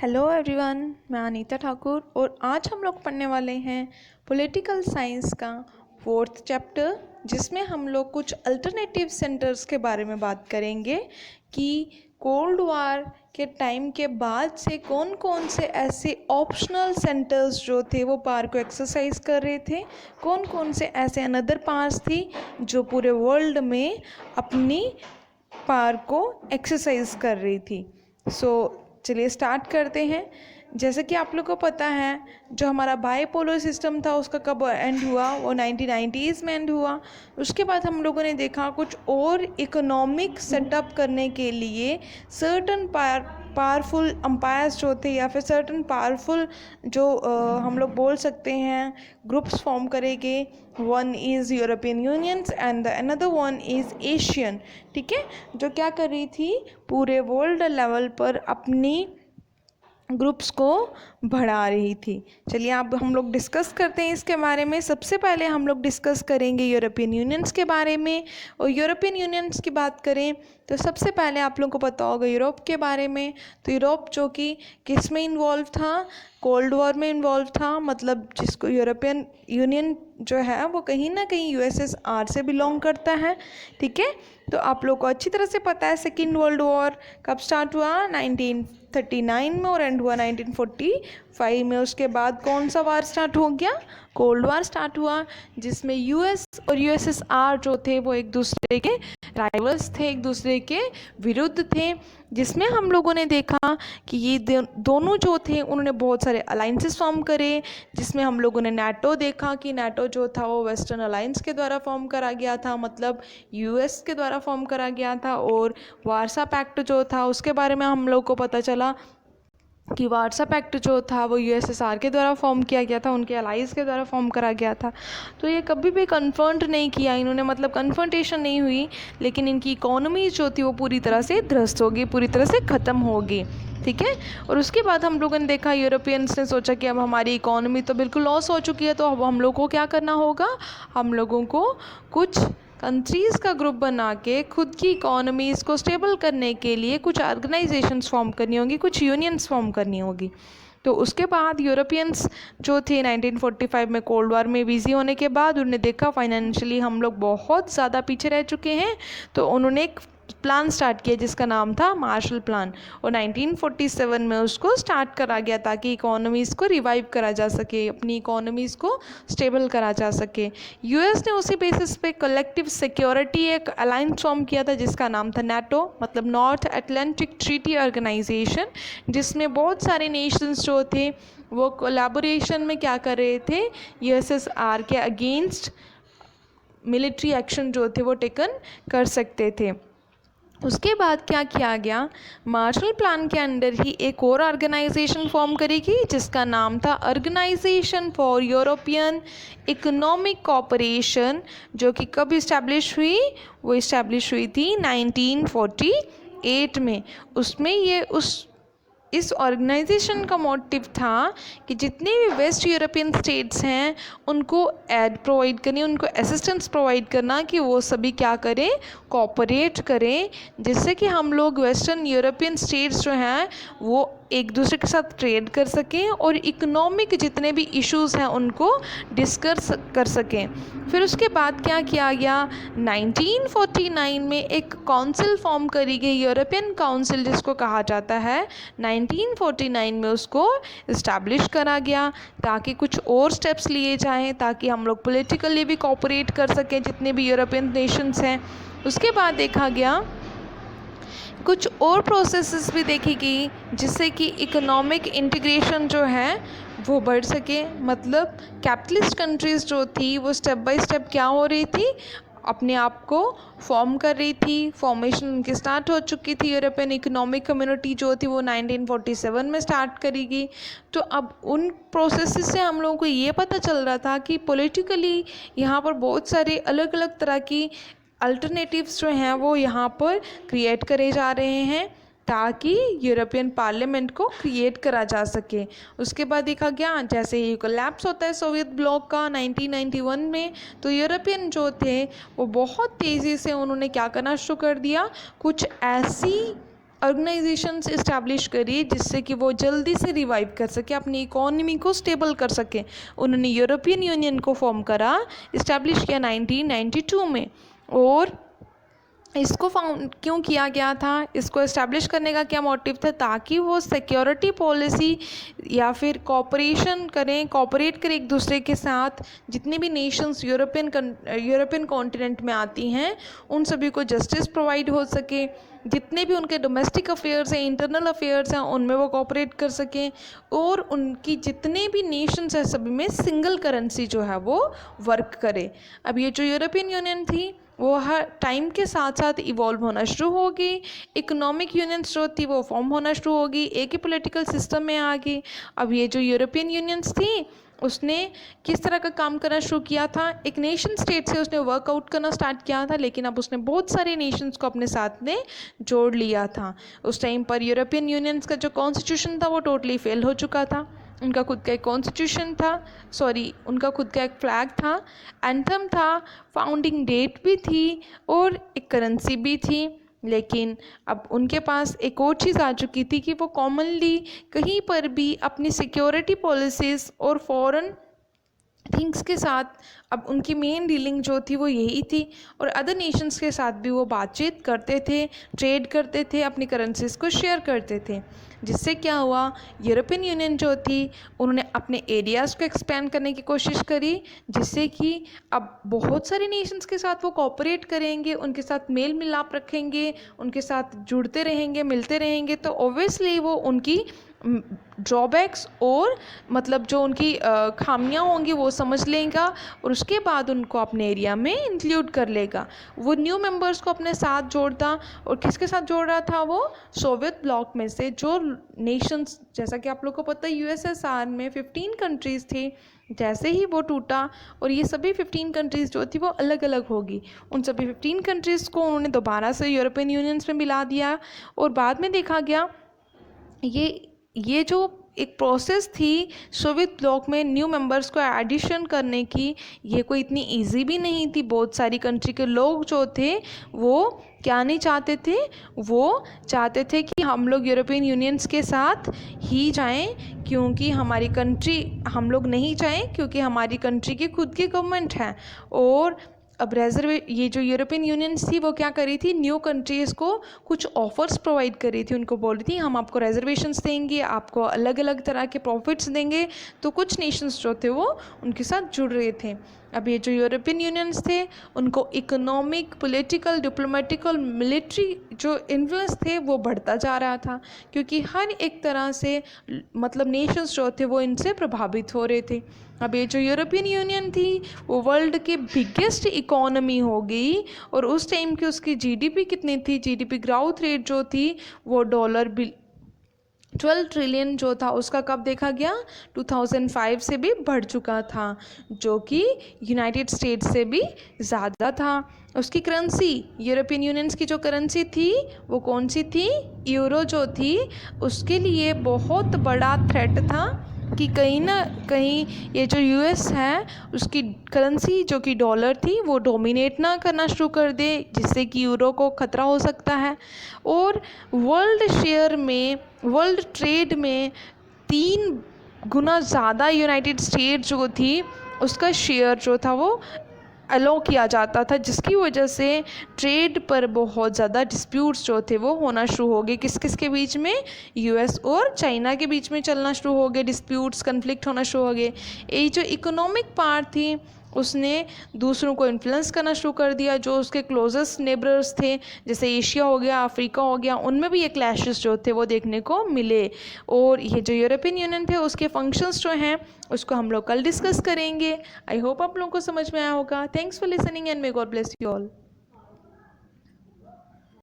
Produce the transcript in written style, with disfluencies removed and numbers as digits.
Hello everyone, मैं अनीता ठाकुर और आज हम लोग पढ़ने वाले हैं पॉलिटिकल साइंस का 4th चैप्टर, जिसमें हम लोग कुछ अल्टरनेटिव सेंटर्स के बारे में बात करेंगे कि कोल्ड वार के टाइम के बाद से कौन कौन से ऐसे ऑप्शनल सेंटर्स जो थे वो पावर को एक्सरसाइज कर रहे थे, कौन कौन से ऐसे अनदर पावर्स थी जो पूरे वर्ल्ड में अपनी पावर को एक्सरसाइज कर रही थी। चलिए स्टार्ट करते हैं। जैसे कि आप लोग को पता है, जो हमारा बाईपोलर सिस्टम था उसका कब एंड हुआ, वो 1990s में एंड हुआ। उसके बाद हम लोगों ने देखा कुछ और इकोनॉमिक सेटअप करने के लिए सर्टन पावरफुल अंपायर्स जो थे या फिर सर्टन पावरफुल जो हम लोग बोल सकते हैं ग्रुप्स फॉर्म करेंगे। One is European unions and the another one is Asian. ठीक है, जो क्या कर रही थी, पूरे वर्ल्ड लेवल पर अपनी ग्रुप्स को बढ़ा रही थी। चलिए अब हम लोग डिस्कस करते हैं इसके बारे में। सबसे पहले हम लोग डिस्कस करेंगे यूरोपियन यूनियंस के बारे में। और यूरोपियन यूनियंस की बात करें तो सबसे पहले आप लोगों को पता होगा यूरोप के बारे में। तो यूरोप जो कि किस में इन्वॉल्व था, कोल्ड वॉर में इन्वॉल्व था। मतलब जिसको यूरोपियन यूनियन जो है वो कहीं ना कहीं यूएसएसआर से बिलोंग करता है। ठीक है, तो आप लोग को अच्छी तरह से पता है सेकेंड वर्ल्ड वॉर कब स्टार्ट हुआ, 1939 में, और एंड हुआ 1945 में। उसके बाद कौन सा वार स्टार्ट हो गया, कोल्ड वार स्टार्ट हुआ, जिसमें यूएस और यूएसएसआर जो थे वो एक दूसरे के राइवल्स थे, एक दूसरे के विरुद्ध थे। जिसमें हम लोगों ने देखा कि ये दोनों जो थे उन्होंने बहुत सारे अलाइंसेस फॉर्म करे, जिसमें हम लोगों ने नाटो देखा कि नाटो जो था वो वेस्टर्न अलाइंस के द्वारा फॉर्म करा गया था, मतलब यूएस के द्वारा फॉर्म करा गया था। और वारसा पैक्ट जो था उसके बारे में हम लोग को पता चला कि वारसा पैक्ट जो था वो यूएसएसआर के द्वारा फॉर्म किया गया था, उनके अलाइज के द्वारा फॉर्म करा गया था। तो ये कभी भी कन्फ्रंट नहीं किया इन्होंने, मतलब कन्फ्रंटेशन नहीं हुई, लेकिन इनकी इकोनॉमी जो थी वो पूरी तरह से ध्वस्त होगी, पूरी तरह से ख़त्म होगी। ठीक है, और उसके बाद हम लोगों ने देखा यूरोपियंस ने सोचा कि अब हमारी इकोनॉमी तो बिल्कुल लॉस हो चुकी है, तो अब हम लोग को क्या करना होगा, हम लोगों को कुछ कंट्रीज़ का ग्रुप बना के खुद की इकोनॉमीज़ को स्टेबल करने के लिए कुछ ऑर्गेनाइजेशंस फॉर्म करनी होगी, कुछ यूनियंस फॉर्म करनी होगी। तो उसके बाद यूरोपियंस जो थे 1945 में कोल्ड वॉर में बिजी होने के बाद उन्होंने देखा फाइनेंशियली हम लोग बहुत ज़्यादा पीछे रह चुके हैं, तो उन्होंने एक प्लान स्टार्ट किया जिसका नाम था मार्शल प्लान, और 1947 में उसको स्टार्ट करा गया ताकि इकोनॉमीज़ को रिवाइव करा जा सके, अपनी इकोनॉमीज़ को स्टेबल करा जा सके। यूएस ने उसी बेसिस पे कलेक्टिव सिक्योरिटी एक अलायंस फॉर्म किया था जिसका नाम था नाटो, मतलब नॉर्थ अटलांटिक ट्रीटी ऑर्गेनाइजेशन, जिसमें बहुत सारे नेशंस जो थे वो कोलैबोरेशन में क्या कर रहे थे, यूएसएसआर के अगेंस्ट मिलिट्री एक्शन जो थे वो टेकन कर सकते थे। उसके बाद क्या किया गया, मार्शल प्लान के अंडर ही एक और ऑर्गेनाइजेशन फॉर्म करेगी जिसका नाम था Organisation for European Economic Cooperation, जो कि कब इस्टेब्लिश हुई, वो इस्टेब्लिश हुई थी 1948 में। उसमें ये इस ऑर्गेनाइजेशन का मोटिव था कि जितने भी वेस्ट यूरोपियन स्टेट्स हैं उनको एड प्रोवाइड करनी, उनको असिस्टेंस प्रोवाइड करना कि वो सभी क्या करें, कोऑपरेट करें, जिससे कि हम लोग वेस्टर्न यूरोपियन स्टेट्स जो हैं वो एक दूसरे के साथ ट्रेड कर सकें और इकोनॉमिक जितने भी इश्यूज़ हैं उनको डिस्कस कर सकें। फिर उसके बाद क्या किया गया, 1949 में एक काउंसिल फॉर्म करी गई, यूरोपियन काउंसिल जिसको कहा जाता है। 1949 में उसको इस्टेब्लिश करा गया ताकि कुछ और स्टेप्स लिए जाएं ताकि हम लोग पॉलिटिकली भी कोऑपरेट कर सकें जितने भी यूरोपियन नेशंस हैं। उसके बाद देखा गया कुछ और प्रोसेसेस भी देखी गई जिससे कि इकोनॉमिक इंटीग्रेशन जो है वो बढ़ सके, मतलब कैपिटलिस्ट कंट्रीज़ जो थी वो स्टेप बाय स्टेप क्या हो रही थी, अपने आप को फॉर्म कर रही थी, फॉर्मेशन उनकी स्टार्ट हो चुकी थी। यूरोपियन इकोनॉमिक कम्युनिटी जो थी वो 1947 में स्टार्ट करेगी। तो अब उन प्रोसेस से हम लोगों को ये पता चल रहा था कि पॉलिटिकली यहाँ पर बहुत सारे अलग अलग तरह की अल्टरनेटिव्स जो हैं वो यहाँ पर क्रिएट करे जा रहे हैं ताकि यूरोपियन पार्लियामेंट को क्रिएट करा जा सके। उसके बाद देखा गया जैसे ही कोलैप्स होता है सोवियत ब्लॉक का 1991 में, तो यूरोपियन जो थे वो बहुत तेज़ी से उन्होंने क्या करना शुरू कर दिया, कुछ ऐसी ऑर्गेनाइजेशंस इस्टेब्लिश करी जिससे कि वो जल्दी से रिवाइव कर सके, अपनी इकोनॉमी को स्टेबल कर सके। उन्होंने यूरोपियन यूनियन को फॉर्म करा, इस्टेब्लिश किया 1992 में। और इसको फाउंड क्यों किया गया था, इसको इस्टेब्लिश करने का क्या मोटिव था, ताकि वो सिक्योरिटी पॉलिसी या फिर कोऑपरेट करें एक दूसरे के साथ। जितनी भी नेशंस यूरोपियन कॉन्टिनेंट में आती हैं उन सभी को जस्टिस प्रोवाइड हो सके, जितने भी उनके डोमेस्टिक अफेयर्स हैं, इंटरनल अफेयर्स हैं, उनमें वो कोऑपरेट कर सकें। और उनकी जितने भी नेशंस हैं सभी में सिंगल करेंसी जो है वो वर्क करे। अब ये जो यूरोपियन यूनियन थी वो हर टाइम के साथ साथ इवॉल्व होना शुरू होगी। इकोनॉमिक यूनियंस जो थी वो फॉर्म होना शुरू होगी, एक ही पॉलिटिकल सिस्टम में आ गई। अब ये जो यूरोपियन यूनियंस थी उसने किस तरह का काम करना शुरू किया था, एक नेशन स्टेट से उसने वर्कआउट करना स्टार्ट किया था, लेकिन अब उसने बहुत सारे नेशंस को अपने साथ में जोड़ लिया था। उस टाइम पर यूरोपियन यूनियंस का जो कॉन्स्टिट्यूशन था वो टोटली फेल हो चुका था। उनका खुद का एक कॉन्स्टिट्यूशन था, उनका खुद का एक फ्लैग था, एंथम था, फाउंडिंग डेट भी थी और एक करेंसी भी थी। लेकिन अब उनके पास एक और चीज़ आ चुकी थी कि वो कॉमनली कहीं पर भी अपनी सिक्योरिटी पॉलिसीज़ और फॉरेन थिंग्स के साथ अब उनकी मेन डीलिंग जो थी वो यही थी। और अदर नेशंस के साथ भी वो बातचीत करते थे, ट्रेड करते थे, अपनी करेंसीज को शेयर करते थे। जिससे क्या हुआ, यूरोपियन यूनियन जो थी उन्होंने अपने एरियाज़ को एक्सपैंड करने की कोशिश करी, जिससे कि अब बहुत सारे नेशंस के साथ वो कोऑपरेट करेंगे, उनके साथ मेल मिलाप रखेंगे, उनके साथ जुड़ते रहेंगे, मिलते रहेंगे, तो ऑब्वियसली वो उनकी ड्रॉबैक्स और मतलब जो उनकी खामियां होंगी वो समझ लेगा और उसके बाद उनको अपने एरिया में इंक्लूड कर लेगा। वो न्यू मेंबर्स को अपने साथ जोड़ता, और किसके साथ जोड़ रहा था, वो सोवियत ब्लॉक में से जो नेशंस, जैसा कि आप लोग को पता है यूएसएसआर में 15 कंट्रीज़ थी। जैसे ही वो टूटा और ये सभी 15 कंट्रीज़ जो थी वो अलग अलग होगी, उन सभी 15 कंट्रीज़ को उन्होंने दोबारा से यूरोपियन यूनियंस में मिला दिया। और बाद में देखा गया ये जो एक प्रोसेस थी सोवियत ब्लॉक में न्यू मेंबर्स को एडिशन करने की, ये कोई इतनी इजी भी नहीं थी। बहुत सारी कंट्री के लोग जो थे वो क्या नहीं चाहते थे, वो चाहते थे कि हम लोग यूरोपियन यूनियंस के साथ ही जाएं, क्योंकि हमारी कंट्री, हम लोग नहीं चाहें क्योंकि हमारी कंट्री की खुद की गवर्नमेंट है। और अब ये जो यूरोपियन यूनियंस थी वो क्या करी थी, न्यू कंट्रीज़ को कुछ ऑफर्स प्रोवाइड करी थी। उनको बोल रही थी हम आपको रिजर्वेशंस देंगे, आपको अलग अलग तरह के प्रॉफिट्स देंगे। तो कुछ नेशंस जो थे वो उनके साथ जुड़ रहे थे। अब ये जो यूरोपियन यूनियंस थे उनको इकोनॉमिक, पॉलिटिकल, डिप्लोमेटिक और मिलिट्री जो इन्फ्लुएंस थे वो बढ़ता जा रहा था, क्योंकि हर एक तरह से मतलब नेशंस जो थे वो इनसे प्रभावित हो रहे थे। अब ये जो यूरोपियन यूनियन थी वो वर्ल्ड के बिगेस्ट इकोनॉमी हो गई, और उस टाइम की उसकी जीडीपी कितनी थी, जीडीपी ग्रोथ रेट जो थी वो $12 ट्रिलियन जो था उसका कब देखा गया, 2005 से भी बढ़ चुका था, जो कि यूनाइटेड स्टेट्स से भी ज़्यादा था। उसकी करेंसी, यूरोपियन यूनियंस की जो करेंसी थी वो कौन सी थी, यूरो जो थी, उसके लिए बहुत बड़ा थ्रेट था कि कहीं ना कहीं ये जो यूएस है उसकी करेंसी जो कि डॉलर थी वो डोमिनेट ना करना शुरू कर दे, जिससे कि यूरो को खतरा हो सकता है। और वर्ल्ड ट्रेड में 3 गुना ज़्यादा यूनाइटेड स्टेट्स जो थी उसका शेयर जो था वो अलो किया जाता था, जिसकी वजह से ट्रेड पर बहुत ज़्यादा डिस्प्यूट्स जो थे वो होना शुरू हो गए। किस किस के बीच में, यूएस और चाइना के बीच में चलना शुरू हो गए, डिस्प्यूट्स, कन्फ्लिक्ट होना शुरू हो गए। ये जो इकोनॉमिक पार्ट थी उसने दूसरों को इन्फ्लुएंस करना शुरू कर दिया। जो उसके क्लोजेस्ट नेबर्स थे जैसे एशिया हो गया, अफ्रीका हो गया, उनमें भी ये क्लैशेस जो थे वो देखने को मिले। और ये जो यूरोपियन यूनियन थे उसके फंक्शंस जो हैं उसको हम लोग कल डिस्कस करेंगे। आई होप आप लोगों को समझ में आया होगा। Thanks for listening and may God bless you all.